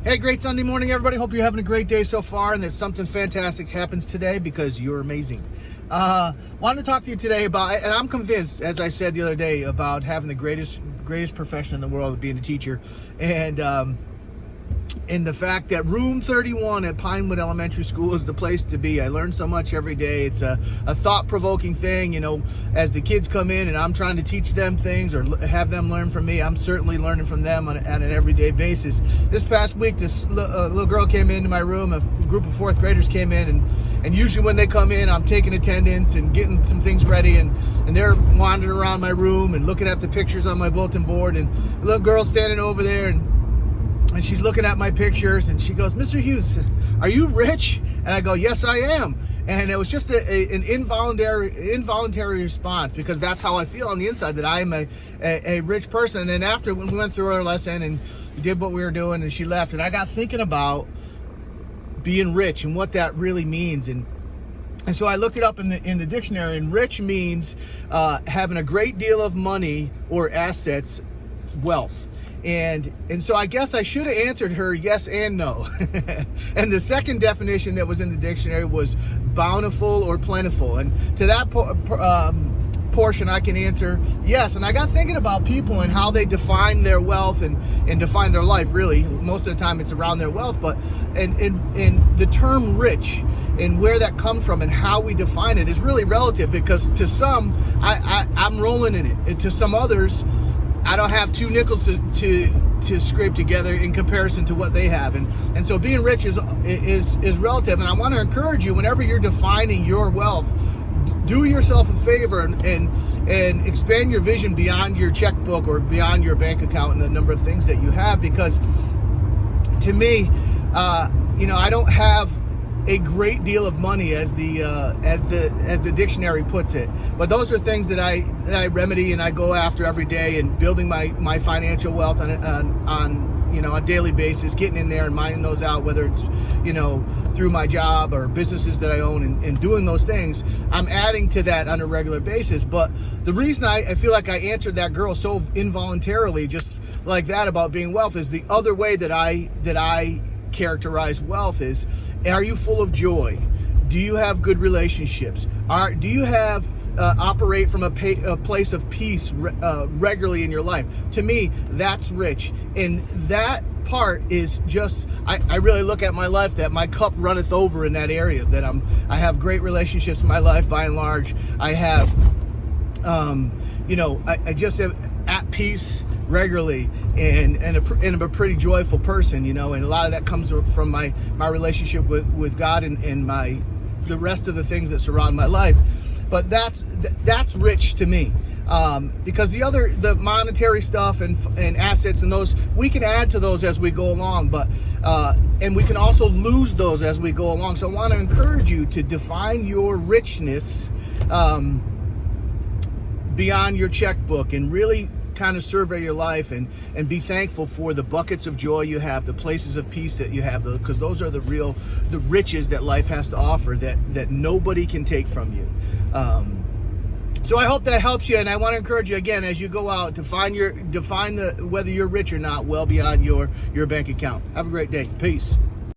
Hey, great Sunday morning, everybody. Hope you're having a great day so far and that something fantastic happens today because you're amazing. Wanted to talk to you today about, and I'm convinced, as I said the other day, about having the greatest profession in the world of being a teacher. And the fact that room 31 at Pinewood Elementary School is the place to be. I learn so much every day. It's a thought-provoking thing, you know, as the kids come in and I'm trying to teach them things or have them learn from me. I'm certainly learning from them on an everyday basis. This past week, this little girl came into my room. A group of fourth graders came in, and usually when they come in, I'm taking attendance and getting some things ready, and they're wandering around my room and looking at the pictures on my bulletin board, and the little girl standing over there, and she's looking at my pictures, and she goes, "Mr. Hughes, are you rich?" And I go, "Yes, I am." And it was just an involuntary response, because that's how I feel on the inside, that I am a rich person. And then after, when we went through our lesson and we did what we were doing, and she left, and I got thinking about being rich and what that really means. And so I looked it up in the dictionary, and rich means having a great deal of money or assets, wealth. And so I guess I should have answered her yes and no. And the second definition that was in the dictionary was bountiful or plentiful. And to that portion I can answer yes. And I got thinking about people and how they define their wealth and define their life. Really, most of the time it's around their wealth, but and the term rich and where that comes from and how we define it is really relative, because to some I'm rolling in it, and to some others I don't have two nickels to scrape together in comparison to what they have, and so being rich is relative. And I want to encourage you, whenever you're defining your wealth, do yourself a favor and expand your vision beyond your checkbook or beyond your bank account and the number of things that you have. Because to me, I don't have a great deal of money, as the dictionary puts it, but those are things that I remedy and I go after every day, and building my financial wealth on a daily basis, getting in there and mining those out, whether it's through my job or businesses that I own, and doing those things. I'm adding to that on a regular basis. But the reason I feel like I answered that girl so involuntarily, just like that, about being wealth, is the other way that I characterize wealth is: are you full of joy? Do you have good relationships? Do you have operate from a place of peace regularly in your life? To me, that's rich. And that part is just, I really look at my life that my cup runneth over in that area, that I have great relationships in my life by and large. I have I just am at peace regularly, and I'm a pretty joyful person, and a lot of that comes from my relationship with God and the rest of the things that surround my life. But that's rich to me, because the monetary stuff and assets and those, we can add to those as we go along, but and we can also lose those as we go along. So I want to encourage you to define your richness beyond your checkbook, and really kind of survey your life and be thankful for the buckets of joy you have, the places of peace that you have, because those are the riches that life has to offer, that nobody can take from you. So I hope that helps you, and I want to encourage you again, as you go out, to define whether you're rich or not well beyond your bank account. Have a great day. Peace.